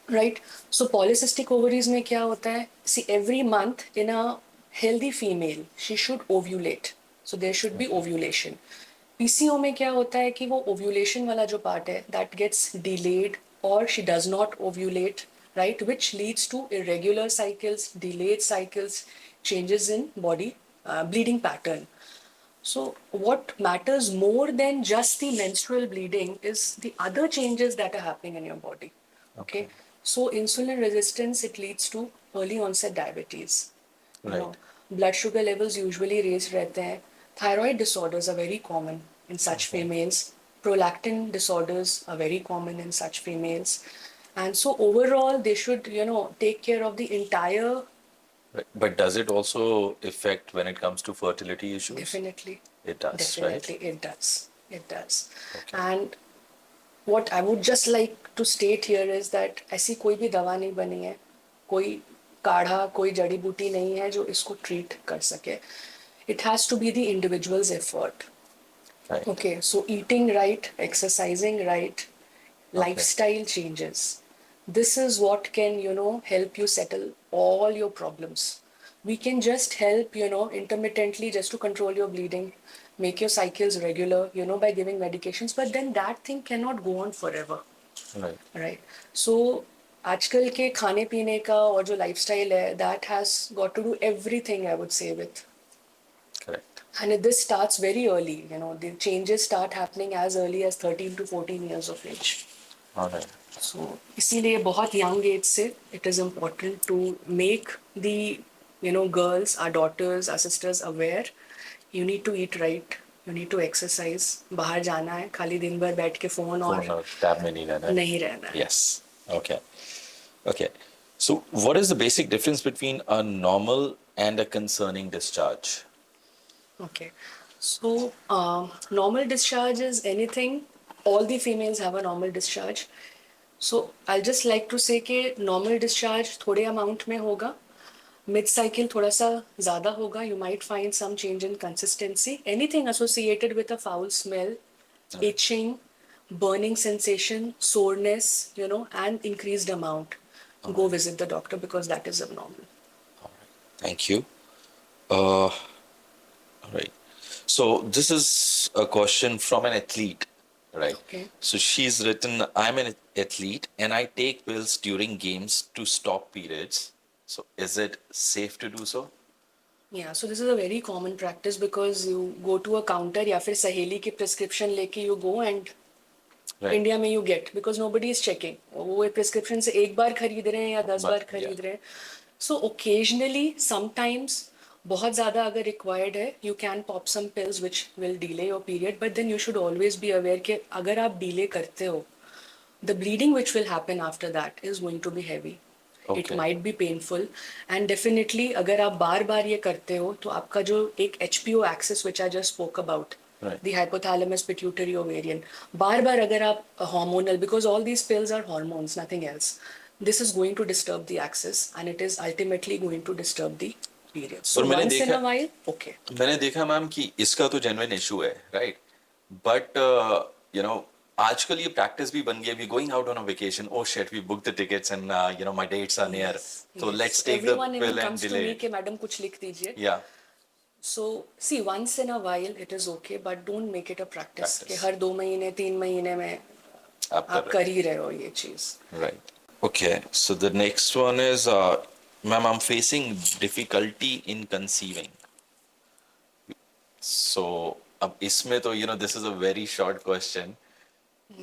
right? So polycystic ovaries में क्या होता है? See, every month in a healthy female, she should ovulate. So there should be ovulation. PCO में क्या होता है कि वो ovulation वाला जो part है, that gets delayed or she does not ovulate, right? Which leads to irregular cycles, delayed cycles, changes in body bleeding pattern. So what matters more than just the menstrual bleeding is the other changes that are happening in your body. Okay. So insulin resistance, it leads to early onset diabetes. Right. Blood sugar levels usually raised रहते हैं. Thyroid disorders are very common in such females. Prolactin disorders are very common in such females. And so overall, they should, take care of the entire. Right. But does it also affect when it comes to fertility issues? Definitely. It does, Definitely, right? it does. It does. Okay. And what I would just like to state here is that ऐसी कोई भी दवा नहीं बनी है, कोई काढ़ा, कोई जड़ी बूटी नहीं है जो इसको treat कर सके. It has to be the individual's effort. Right. Okay, so eating right, exercising right, lifestyle changes. This is what can, help you settle all your problems. We can just help, intermittently just to control your bleeding, make your cycles regular, by giving medications, but then that thing cannot go on forever. Right. Right. So आजकल के खाने पीने का और जो lifestyle है, that has got to do everything, I would say, with. Correct. And this starts very early, the changes start happening as early as 13 to 14 years of age. All right. So इसीलिए बहुत young age से it is important to make the girls, our daughters, our sisters aware. You need to eat right. You need to exercise. बाहर जाना है, खाली दिन भर बैठ के phone और टैब में नहीं रहना है. नहीं रहना है. Yes. Okay. Okay. So, what is the basic difference between a normal and a concerning discharge? Okay. So normal discharge is anything. All the females have a normal discharge. So I'll just like to say कि normal discharge थोड़े amount में होगा. Mid cycle थोड़ा सा ज़्यादा होगा. You might find some change in consistency. Anything associated with a foul smell, itching, burning sensation, soreness, and increased amount. Go visit the doctor because that is abnormal. All right. Thank you. All right. So this is a question from an athlete, right? Okay. So she's written, I'm an athlete and I take pills during games to stop periods. So is it safe to do so? Yeah, so this is a very common practice because you go to a counter या फिर सहेली की prescription लेके you go and Right. India में you get because nobody is checking. वो prescription से एक बार खरीद रहे हैं या 10 बार खरीद रहे हैं. So occasionally, sometimes, बहुत ज़्यादा अगर required है, you can pop some pills which will delay your period, but then you should always be aware कि अगर आप delay करते हो, the bleeding which will happen after that is going to be heavy. It Okay. might be painful and definitely अगर आप बार बार ये करते हो तो आपका जो एक HPO axis which I just spoke about, Right. the hypothalamus, pituitary, ovarian. बार बार अगर आप hormonal, because all these pills are hormones, nothing else. This is going to disturb the axis, and it is ultimately going to disturb the period. So पर once in a while, okay. मैंने देखा ma'am कि इसका तो genuine issue है, right? But you know आजकल ये practice भी बन गई है, we going out on a vacation, oh shit, we book the tickets and you know my dates are near, so Yes. Let's take the Everyone even pill and comes to delay me it. कि madam कुछ लिख दीजिए. या So see, once in a while it is okay, but don't make it a practice कि practice हर 2 महीने 3 महीने में आप कर आप रहे कर ही रहे हो ये चीज. हो, right? Okay, so the next one is ma'am, I am facing difficulty in conceiving. So अब इसमें तो you know this is a very short question.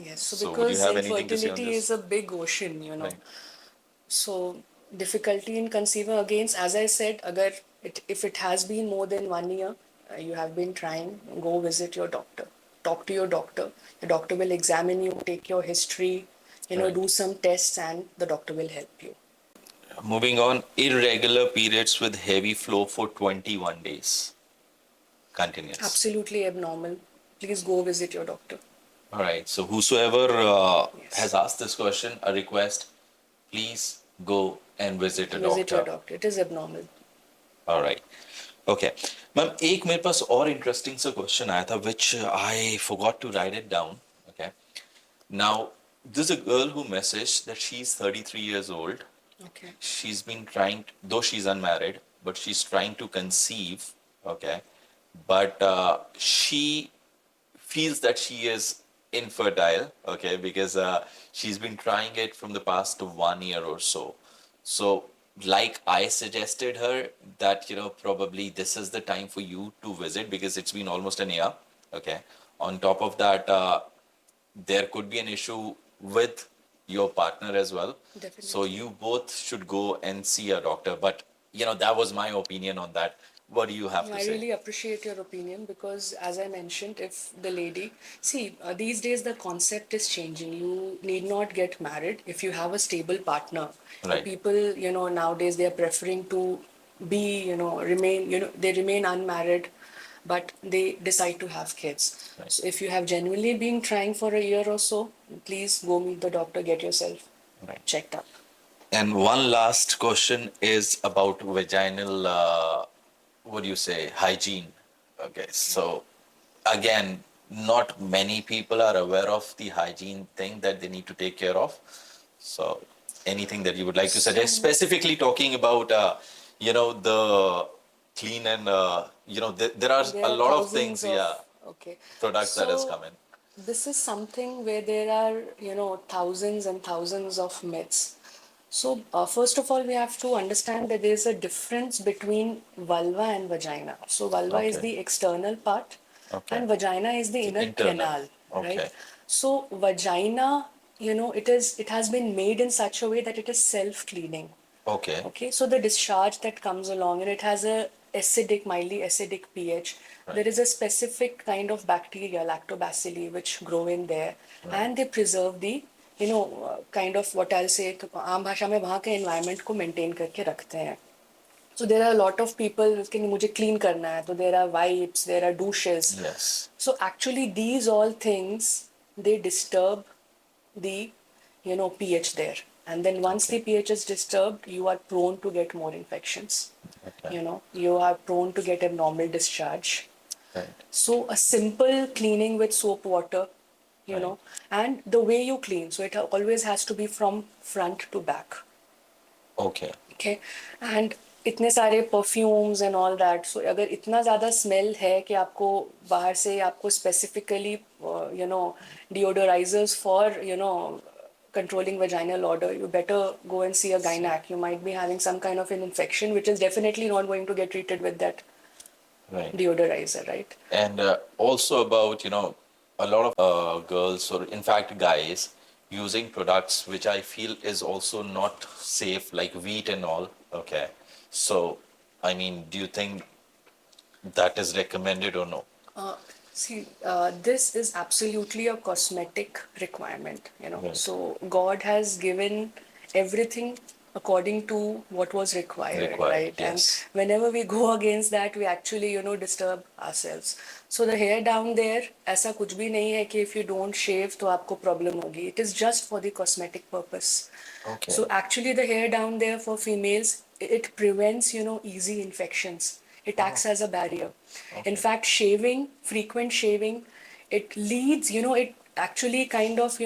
Yes, so So would you because have anything to say on infertility this? is a big ocean, you know. Right. So difficulty in conceiving, again, as I said, agar if it has been more than 1 year, you have been trying, go visit your doctor. Talk to your doctor. The doctor will examine you, take your history, Right. do some tests, and the doctor will help you. Moving on, irregular periods with heavy flow for 21 days. Continuous. Absolutely abnormal. Please go visit your doctor. All right. So whosoever has Yes. asked this question, a request, please go and visit a Visit your doctor. doctor. It is abnormal. All right. Okay. Ma'am एक मेरे पास और interesting सा question आया था which I forgot to write it down. Okay. Now, there's a girl who messaged that she's 33 years old. Okay. She's been trying, though she's unmarried, but she's trying to conceive. Okay. But she feels that she is infertile. Okay, because she's been trying it from the past 1 year or so. So like I suggested her that probably this is the time for you to visit because it's been almost an year. Okay, on top of that, there could be an issue with your partner as well. So Definitely. you both should go and see a doctor. But that was my opinion on that. What do you have to I say? really appreciate your opinion because, as I mentioned, if the lady, see, these days the concept is changing. You need not get married if you have a stable partner. Right. People, nowadays they are preferring to be, remain, they remain unmarried, but they decide to have kids. Right. So if you have genuinely been trying for a year or so, please go meet the doctor, get yourself Right. checked up. And one last question is about vaginal, what do you say, hygiene. Okay, so again, not many people are aware of the hygiene thing that they need to take care of. So anything that you would like to suggest, So, specifically talking about, the clean and, there are there a are lot of thousands things, of, yeah, okay. products that has So, come in. this is something where there are, thousands and thousands of myths. So, first of all, we have to understand that there's a difference between vulva and vagina. So, vulva is Okay. the external part, Okay. and vagina is the inner Internal. canal, Okay. right? So, vagina, it has been made in such a way that it is self-cleaning. Okay. Okay, so the discharge that comes along and it has a acidic, mildly acidic pH. Right. There is a specific kind of bacteria, lactobacilli, which grow in there, and they preserve the, kind of what I'll say, आम भाषा में वहाँ के environment को maintain करके रखते हैं. So there are a lot of people कि मुझे clean करना है, तो there are wipes, there are douches. Yes. So actually these all things, they disturb the pH there, and then once Okay. the pH is disturbed, you are prone to get more infections. Okay. You are prone to get abnormal discharge. Right. So a simple cleaning with soap water, Right. and the way you clean, so it always has to be from front to back. Okay. Okay, and इतने सारे perfumes and all that, so अगर इतना ज़्यादा smell है कि आपको बाहर से आपको specifically deodorizers for controlling vaginal odor, you better go and see a gynac. You might be having some kind of an infection which is definitely not going to get treated with that Right. deodorizer, right? And also about, a lot of girls or in fact guys using products which I feel is also not safe, like wheat and all. Okay. So, I mean, do you think that is recommended or no? See, this is absolutely a cosmetic requirement, Right. So God has given everything according to what was required, Required, right? And yes. whenever we go against that, we actually, disturb ourselves. So the hair down there, ऐसा कुछ भी नहीं है कि if you don't shave तो आपको problem होगी. It is just for the cosmetic purpose. Okay. So actually the hair down there for females, it prevents, easy infections. It acts as a barrier. In fact, shaving, frequent shaving, it leads, it actually kind of,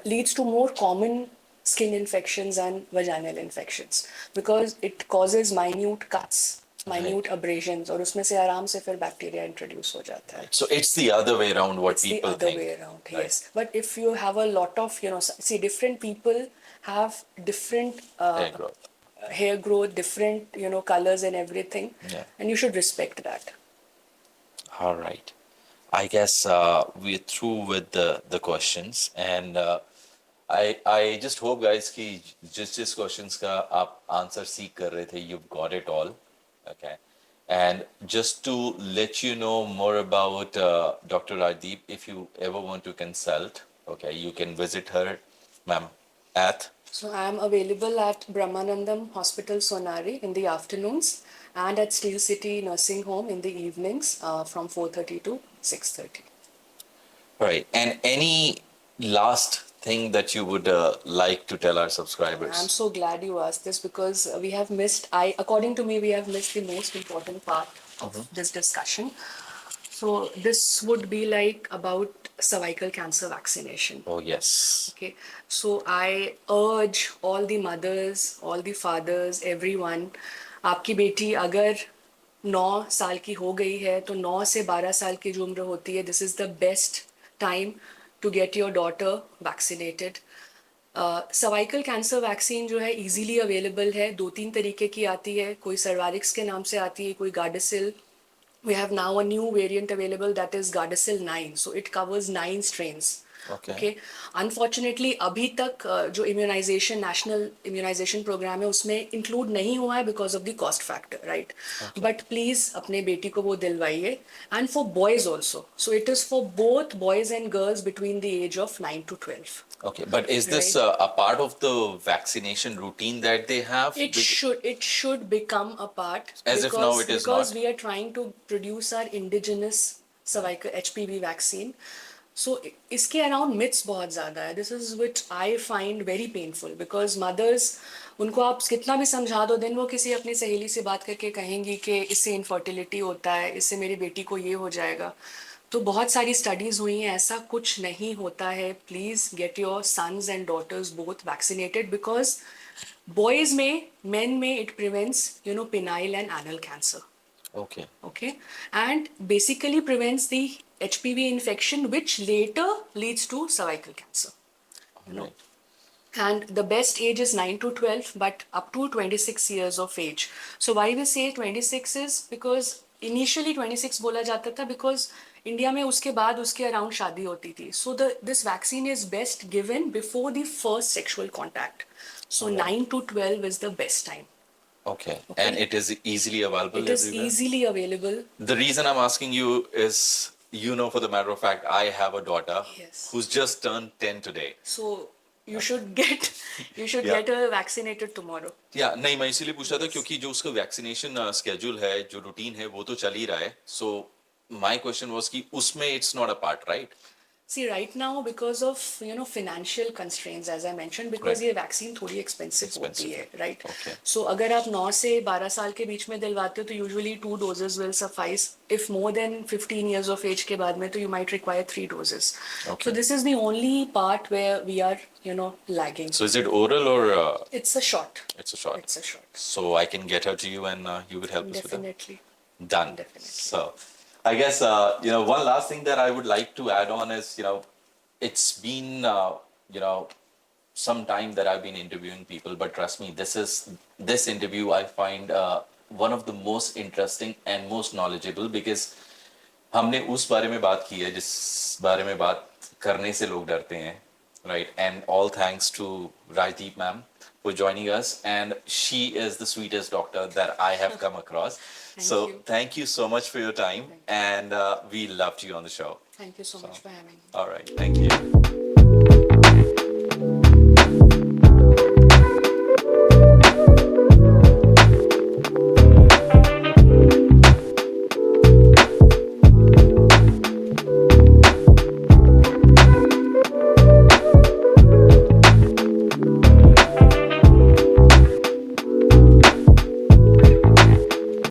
leads to more common skin infections and vaginal infections because it causes minute cuts, minute abrasions, और उसमें से आराम से फिर bacteria introduce हो जाता है. So it's the other way around what It's people the other think. way around, right? yes. But if you have a lot of, see, different people have different Hair growth. hair growth, different, colors and everything. Yeah. And you should respect that. All right. I guess we're through with the questions, and I just hope guys कि जिस questions का आप answer seek कर रहे थे, you've got it all. Okay. And just to let you know more about Dr. Rajdeep, if you ever want to consult, okay, you can visit her, ma'am, at So I am available at Brahmanandam Hospital Sonari in the afternoons and at Steel City Nursing Home in the evenings from 4:30 to 6:30. right. And any last thing that you would like to tell our subscribers? I'm so glad you asked this because we have missed, according to me, we have missed the most important part of this discussion. So this would be like about cervical cancer vaccination. Oh yes. Okay, so I urge all the mothers, all the fathers, everyone, आपकी बेटी अगर 9 साल की हो गई है तो 9 से 12 साल की जो उम्र होती है, this is the best time to get your daughter vaccinated. Cervical cancer vaccine जो है इजीली अवेलेबल है, 2-3 तरीके की आती है, कोई सर्वारिक्स के नाम से आती है, कोई Gardasil. We have now a new variant available that is Gardasil 9. So it covers 9 strains. Okay. Unfortunately, अभी तक जो immunization, national immunization program है उसमें include नहीं हुआ है because of the cost factor, right? But please अपने बेटी को वो दिलवाइए. And for boys also. So it is for both boys and girls between the age of 9 to 12. Okay, but is this Right. a part of the vaccination routine that they have? It should become a part As if now it is because not. we are trying to produce our indigenous cervical HPV vaccine. So इसके around myths बहुत ज़्यादा है. This is which I find very painful because mothers उनको आप कितना भी समझा दो, दिन वो किसी अपनी सहेली से बात करके कहेंगी कि इससे infertility होता है, इससे मेरी बेटी को ये हो जाएगा. तो बहुत सारी स्टडीज हुई हैं, ऐसा कुछ नहीं होता है. Please get your sons and daughters both vaccinated because boys में, मेन में it prevents penile and anal cancer. Okay. Okay, and basically prevents the HPV infection which later leads to cervical cancer. Right. And the best age is 9 to 12, but up to 26 years of age. So why we say 26 is because initially 26 बोला जाता था because India में उसके बाद उसके around शादी होती थी. So this vaccine is best given before the first sexual contact. So 9 to 12 is the best time. Okay. And it is easily available It is everywhere? easily available. The reason I'm asking you is, for the matter of fact, I have a daughter Yes. who's just turned 10 today. So you should get Yeah. get her vaccinated tomorrow. या नहीं, मैं इसीलिए पूछ रहा था क्योंकि जो उसका वैक्सीनेशन स्केड्यूल है, जो रूटीन है, वो तो चल ही रहा है. सो माय क्वेश्चन वाज कि उसमें it's not a part, right? See, right now, because of financial constraints, as I mentioned, because Right. ये vaccine थोड़ी expensive होती है, right? Okay. So अगर आप 9 से 12 साल के बीच में दिलवाते हो तो usually 2 doses will suffice. If more than 15 years of age के बाद में तो you might require 3 doses. Okay. So this is the only part where we are, lagging. So is it oral or It's a shot. it's a shot? It's a shot. So I can get her to you and you would help us with that? Definitely. Done. Definitely. So, I guess one last thing that I would like to add on is it's been some time that I've been interviewing people, but trust me, this interview I find one of the most interesting and most knowledgeable because हमने उस बारे में बात की है जिस बारे में बात करने से लोग डरते हैं, right? And all thanks to Rajdeep ma'am for joining us, and she is the sweetest doctor that I have come across. So you. thank you so much for your time, and we loved you on the show. Thank you so much for having me. All right, thank you.